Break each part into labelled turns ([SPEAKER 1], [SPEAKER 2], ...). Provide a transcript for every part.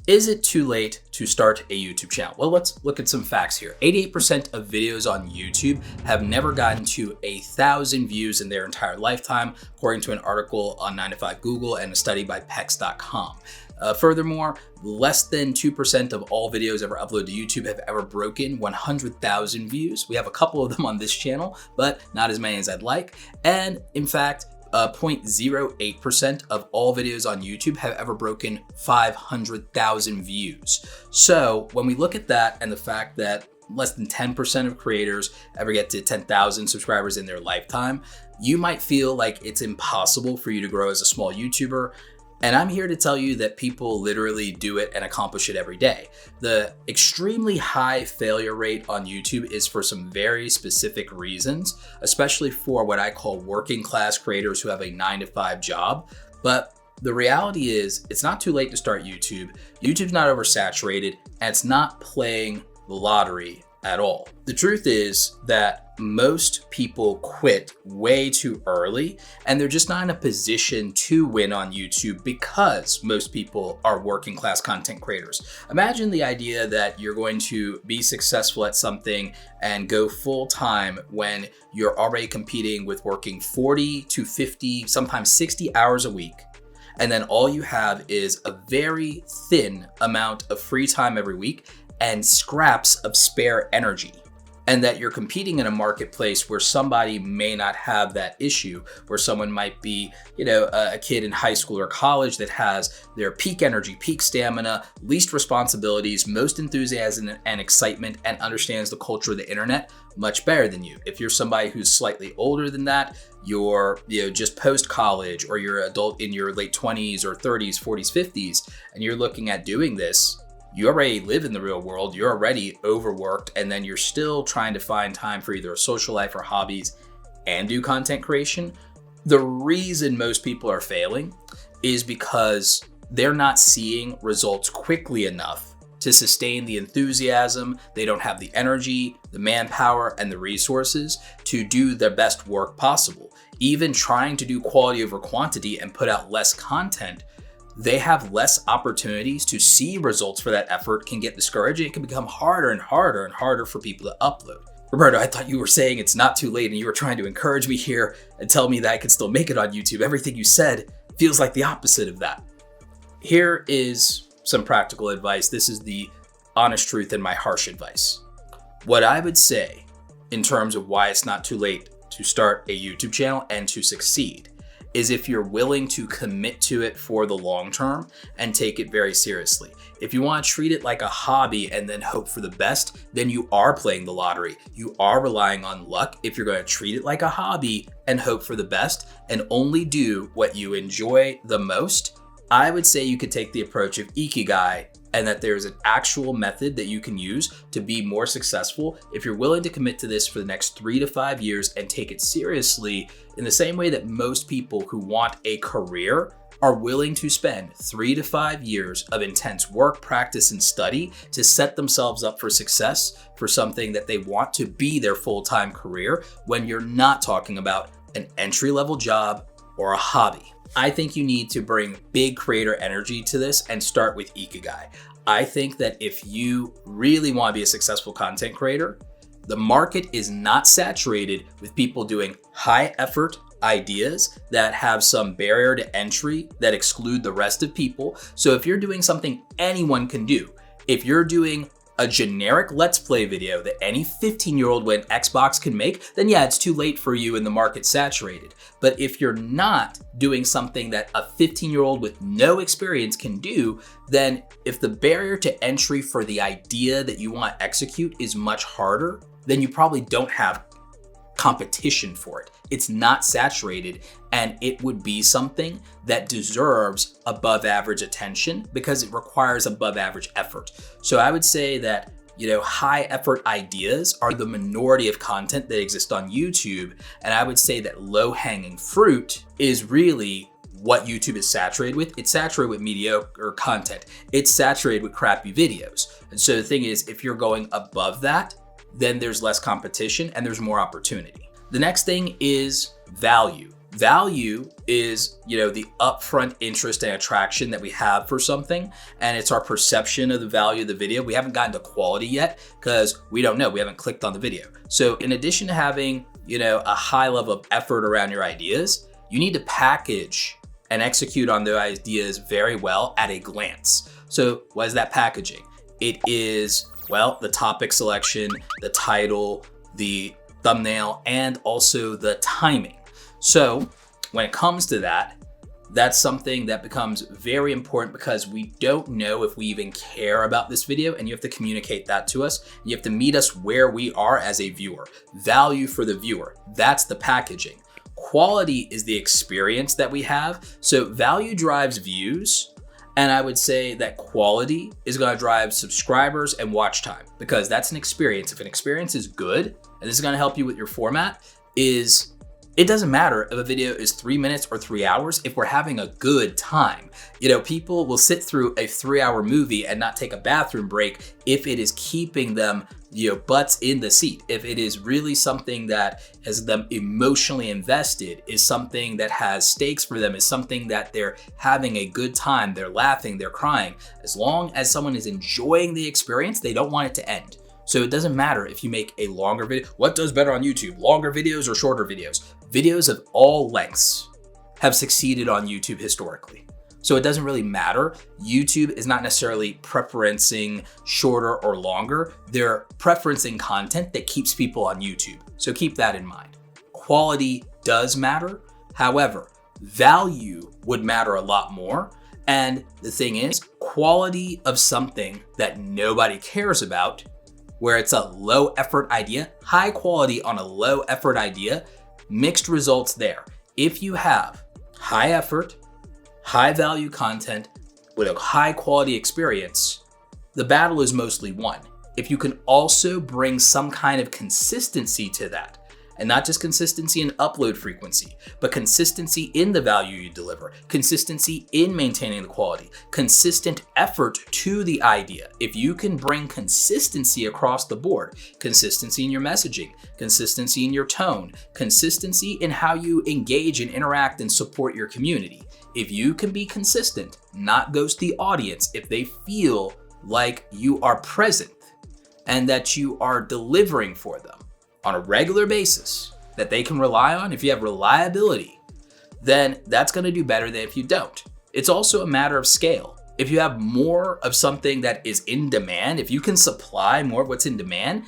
[SPEAKER 1] Is it too late to start a YouTube channel? Well, let's look at some facts here. 88% of videos on YouTube have never gotten to 1,000 views in their entire lifetime, according to an article on 9to5 Google and a study by Pex.com. Furthermore, less than 2% of all videos ever uploaded to YouTube have ever broken 100,000 views. We have a couple of them on this channel, but not as many as I'd like. And in fact, 0.08% of all videos on YouTube have ever broken 500,000 views. So when we look at that and the fact that less than 10% of creators ever get to 10,000 subscribers in their lifetime, you might feel like it's impossible for you to grow as a small YouTuber. And I'm here to tell you that people literally do it and accomplish it every day. The extremely high failure rate on YouTube is for some very specific reasons, especially for what I call working class creators who have a 9-to-5 job. But the reality is it's not too late to start YouTube. YouTube's not oversaturated and it's not playing the lottery at all. The truth is that most people quit way too early and they're just not in a position to win on YouTube because most people are working class content creators. Imagine the idea that you're going to be successful at something and go full time when you're already competing with working 40 to 50, sometimes 60 hours a week. And then all you have is a very thin amount of free time every week and scraps of spare energy. And that you're competing in a marketplace where somebody may not have that issue, where someone might be, a kid in high school or college that has their peak energy, peak stamina, least responsibilities, most enthusiasm and excitement, and understands the culture of the internet much better than you. If you're somebody who's slightly older than that, you're just post-college, or you're an adult in your late 20s or 30s, 40s, 50s, and you're looking at doing this, you already live in the real world, you're already overworked, and then you're still trying to find time for either a social life or hobbies and do content creation. The reason most people are failing is because they're not seeing results quickly enough to sustain the enthusiasm. They don't have the energy, the manpower, and the resources to do their best work possible. Even trying to do quality over quantity and put out less content, they have less opportunities to see results for that effort, can get discouraged, and it can become harder and harder and harder for people to upload. Roberto, I thought you were saying it's not too late and you were trying to encourage me here and tell me that I could still make it on YouTube. Everything you said feels like the opposite of that. Here is some practical advice. This is the honest truth and my harsh advice. What I would say in terms of why it's not too late to start a YouTube channel and to succeed is if you're willing to commit to it for the long term and take it very seriously. If you want to treat it like a hobby and then hope for the best, then you are playing the lottery. You are relying on luck. If you're going to treat it like a hobby and hope for the best and only do what you enjoy the most, I would say you could take the approach of Ikigai, and that there's an actual method that you can use to be more successful if you're willing to commit to this for the next 3 to 5 years and take it seriously in the same way that most people who want a career are willing to spend 3 to 5 years of intense work, practice, and study to set themselves up for success for something that they want to be their full-time career, when you're not talking about an entry-level job or a hobby. I think you need to bring big creator energy to this and start with Ikigai. I think that if you really want to be a successful content creator, the market is not saturated with people doing high effort ideas that have some barrier to entry that exclude the rest of people. So if you're doing something anyone can do, if you're doing a generic Let's Play video that any 15-year-old with Xbox can make, then yeah, it's too late for you and the market's saturated. But if you're not doing something that a 15-year-old with no experience can do, then if the barrier to entry for the idea that you want to execute is much harder, then you probably don't have competition for it. It's not saturated, and it would be something that deserves above average attention because it requires above average effort. So I would say that, high effort ideas are the minority of content that exists on YouTube. And I would say that low hanging fruit is really what YouTube is saturated with. It's saturated with mediocre content. It's saturated with crappy videos. And so the thing is, if you're going above that, then there's less competition and there's more opportunity. The next thing is value. Value is, the upfront interest and attraction that we have for something, and it's our perception of the value of the video. We haven't gotten to quality yet because we don't know. We haven't clicked on the video. So in addition to having, a high level of effort around your ideas, you need to package and execute on those ideas very well at a glance. So what is that packaging? It is, the topic selection, the title, the thumbnail, and also the timing. So when it comes to that, that's something that becomes very important because we don't know if we even care about this video, and you have to communicate that to us. You have to meet us where we are as a viewer. Value for the viewer, that's the packaging. Quality is the experience that we have. So value drives views, and I would say that quality is going to drive subscribers and watch time, because that's an experience. If an experience is good, and this is going to help you with your format, it doesn't matter if a video is 3 minutes or 3 hours if we're having a good time. People will sit through a 3-hour movie and not take a bathroom break if it is keeping them, butts in the seat. If it is really something that has them emotionally invested, is something that has stakes for them, is something that they're having a good time, they're laughing, they're crying. As long as someone is enjoying the experience, they don't want it to end. So it doesn't matter if you make a longer video. What does better on YouTube? Longer videos or shorter videos? Videos of all lengths have succeeded on YouTube historically. So it doesn't really matter. YouTube is not necessarily preferencing shorter or longer. They're preferencing content that keeps people on YouTube. So keep that in mind. Quality does matter. However, value would matter a lot more. And the thing is, quality of something that nobody cares about, where it's a low effort idea, high quality on a low effort idea, mixed results there. If you have high effort, high value content with a high quality experience, the battle is mostly won. If you can also bring some kind of consistency to that, and not just consistency in upload frequency, but consistency in the value you deliver, consistency in maintaining the quality, consistent effort to the idea. If you can bring consistency across the board, consistency in your messaging, consistency in your tone, consistency in how you engage and interact and support your community. If you can be consistent, not ghost the audience, if they feel like you are present and that you are delivering for them on a regular basis, that they can rely on, if you have reliability, then that's going to do better than if you don't. It's also a matter of scale. If you have more of something that is in demand, if you can supply more of what's in demand,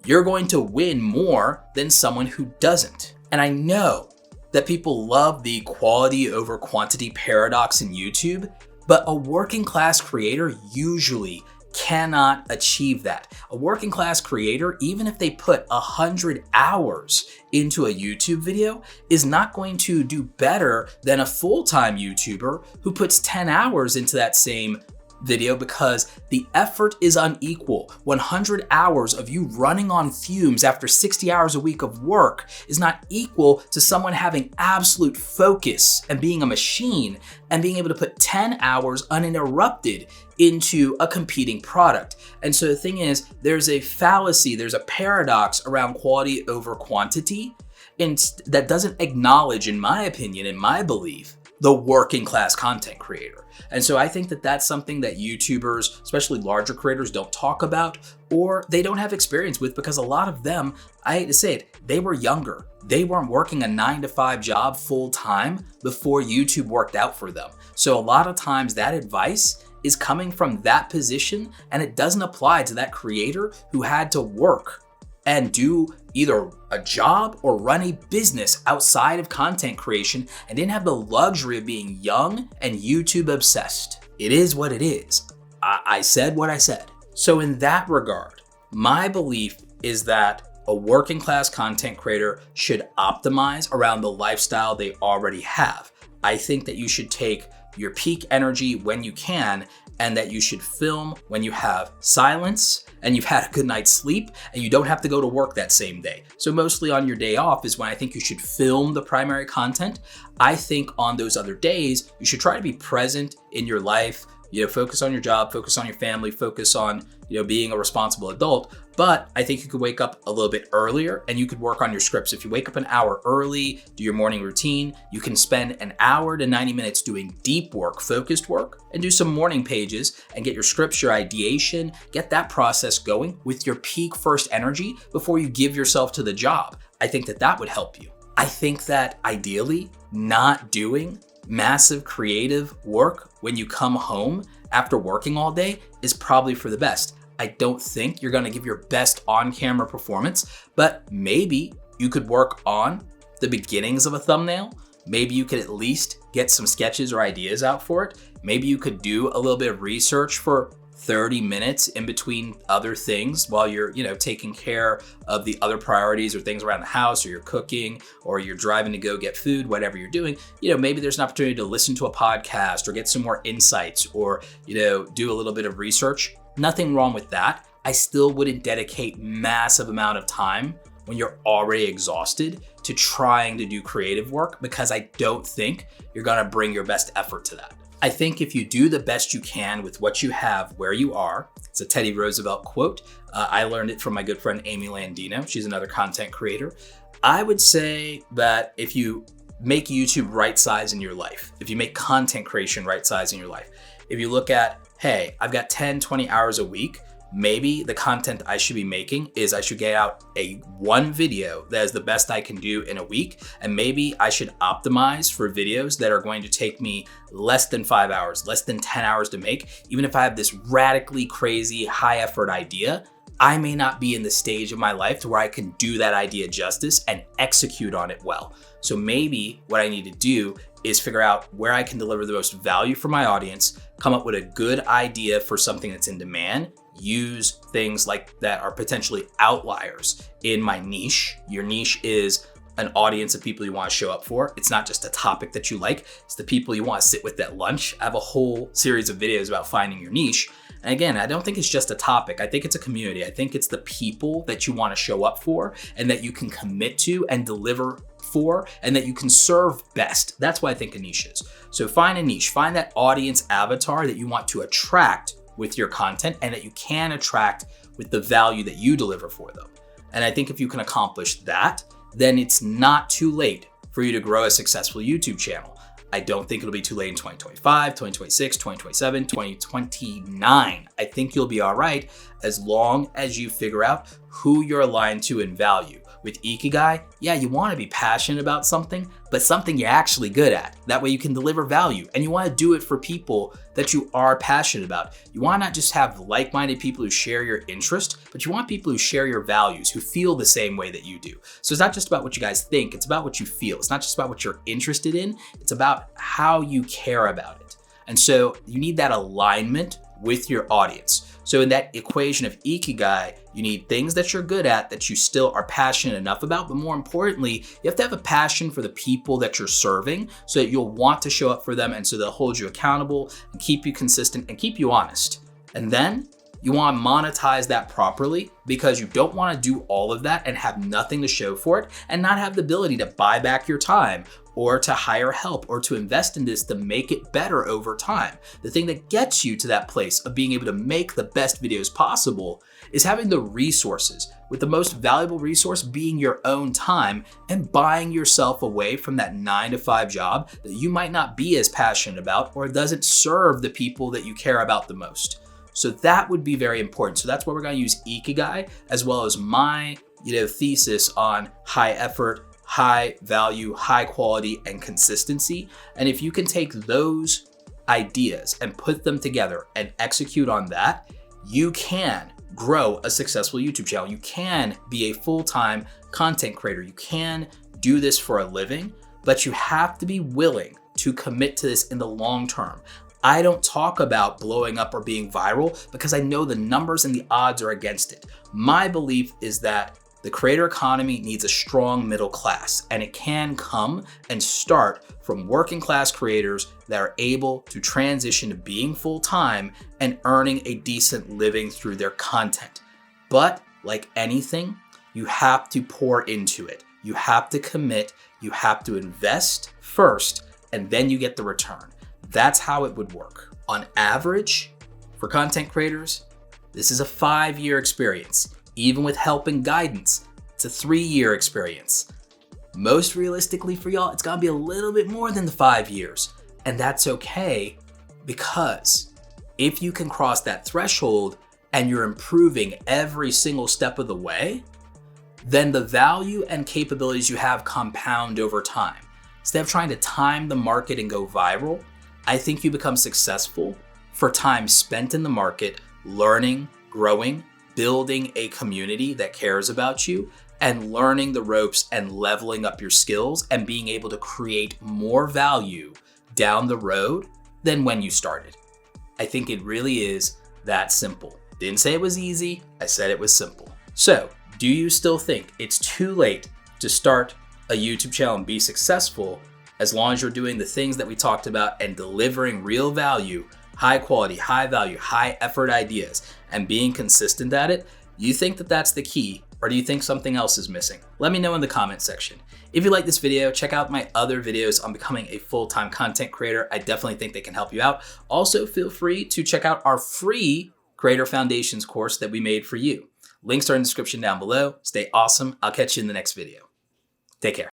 [SPEAKER 1] you're going to win more than someone who doesn't. And I know that people love the quality over quantity paradox in YouTube, but a working class creator usually cannot achieve that. A working class creator, even if they put 100 hours into a YouTube video, is not going to do better than a full-time YouTuber who puts 10 hours into that same video, because the effort is unequal. 100 hours of you running on fumes after 60 hours a week of work is not equal to someone having absolute focus and being a machine and being able to put 10 hours uninterrupted into a competing product. And so the thing is, there's a fallacy, there's a paradox around quality over quantity, and that doesn't acknowledge, in my opinion, in my belief, the working class content creator. And so I think that that's something that YouTubers, especially larger creators, don't talk about, or they don't have experience with, because a lot of them, I hate to say it, they were younger. They weren't working a 9-to-5 job full time before YouTube worked out for them. So a lot of times that advice is coming from that position, and it doesn't apply to that creator who had to work and do either a job or run a business outside of content creation and didn't have the luxury of being young and YouTube obsessed. It is what it is. I said what I said. So in that regard, my belief is that a working class content creator should optimize around the lifestyle they already have. I think that you should take your peak energy when you can, and that you should film when you have silence and you've had a good night's sleep and you don't have to go to work that same day. So mostly on your day off is when I think you should film the primary content. I think on those other days, you should try to be present in your life focus on your job, focus on your family, focus on, being a responsible adult. But I think you could wake up a little bit earlier and you could work on your scripts. If you wake up an hour early, do your morning routine, you can spend an hour to 90 minutes doing deep work, focused work, and do some morning pages and get your scripts, your ideation, get that process going with your peak first energy before you give yourself to the job. I think that would help you. I think that ideally, not doing massive creative work when you come home after working all day is probably for the best. I don't think you're gonna give your best on-camera performance, but maybe you could work on the beginnings of a thumbnail. Maybe you could at least get some sketches or ideas out for it. Maybe you could do a little bit of research for 30 minutes in between other things while you're, taking care of the other priorities or things around the house, or you're cooking, or you're driving to go get food, whatever you're doing. Maybe there's an opportunity to listen to a podcast or get some more insights, or, do a little bit of research. Nothing wrong with that. I still wouldn't dedicate massive amount of time when you're already exhausted to trying to do creative work, because I don't think you're gonna bring your best effort to that. I think if you do the best you can with what you have where you are, it's a Teddy Roosevelt quote. I learned it from my good friend Amy Landino. She's another content creator. I would say that if you make YouTube right size in your life, if you make content creation right size in your life, if you look at, hey, I've got 10, 20 hours a week, maybe the content I should be making is I should get out one video that is the best I can do in a week. And maybe I should optimize for videos that are going to take me less than 5 hours, less than 10 hours to make. Even if I have this radically crazy high effort idea, I may not be in the stage of my life to where I can do that idea justice and execute on it well. So maybe what I need to do is figure out where I can deliver the most value for my audience, come up with a good idea for something that's in demand, use things like that are potentially outliers in my niche. Your niche is an audience of people you want to show up for. It's not just a topic that you like, it's the people you want to sit with at lunch. I have a whole series of videos about finding your niche. And again, I don't think it's just a topic. I think it's a community. I think it's the people that you want to show up for and that you can commit to and deliver for, and that you can serve best. That's what I think a niche is. So find a niche, find that audience avatar that you want to attract with your content and that you can attract with the value that you deliver for them. And I think if you can accomplish that, then it's not too late for you to grow a successful YouTube channel. I don't think it'll be too late in 2025, 2026, 2027, 2029. I think you'll be all right as long as you figure out who you're aligned to and value. With Ikigai, yeah, you want to be passionate about something, but something you're actually good at. That way you can deliver value, and you want to do it for people that you are passionate about. You want to not just have like-minded people who share your interest, but you want people who share your values, who feel the same way that you do. So it's not just about what you guys think, it's about what you feel. It's not just about what you're interested in, it's about how you care about it. And so you need that alignment with your audience. So in that equation of Ikigai, you need things that you're good at that you still are passionate enough about, but more importantly, you have to have a passion for the people that you're serving so that you'll want to show up for them, and so they'll hold you accountable and keep you consistent and keep you honest. And then you want to monetize that properly, because you don't want to do all of that and have nothing to show for it and not have the ability to buy back your time or to hire help or to invest in this to make it better over time. The thing that gets you to that place of being able to make the best videos possible is having the resources, with the most valuable resource being your own time, and buying yourself away from that 9-to-5 job that you might not be as passionate about or doesn't serve the people that you care about the most. So that would be very important. So that's where we're going to use Ikigai, as well as my thesis on high effort, high value, high quality, and consistency. And if you can take those ideas and put them together and execute on that, you can grow a successful YouTube channel. You can be a full-time content creator. You can do this for a living, but you have to be willing to commit to this in the long term. I don't talk about blowing up or being viral because I know the numbers and the odds are against it. My belief is that the creator economy needs a strong middle class, and it can come and start from working class creators that are able to transition to being full-time and earning a decent living through their content. But like anything, you have to pour into it. You have to commit, you have to invest first, and then you get the return. That's how it would work. On average, for content creators, this is a 5-year experience. Even with help and guidance, it's a 3-year experience. Most realistically for y'all, it's gonna be a little bit more than the 5 years. And that's okay, because if you can cross that threshold and you're improving every single step of the way, then the value and capabilities you have compound over time. Instead of trying to time the market and go viral, I think you become successful for time spent in the market, learning, growing, building a community that cares about you, and learning the ropes and leveling up your skills and being able to create more value down the road than when you started. I think it really is that simple. Didn't say it was easy, I said it was simple. So, do you still think it's too late to start a YouTube channel and be successful as long as you're doing the things that we talked about and delivering real value, high quality, high value, high effort ideas, and being consistent at it? You think that that's the key, or do you think something else is missing? Let me know in the comment section. If you like this video, check out my other videos on becoming a full-time content creator. I definitely think they can help you out. Also, feel free to check out our free Creator Foundations course that we made for you. Links are in the description down below. Stay awesome. I'll catch you in the next video. Take care.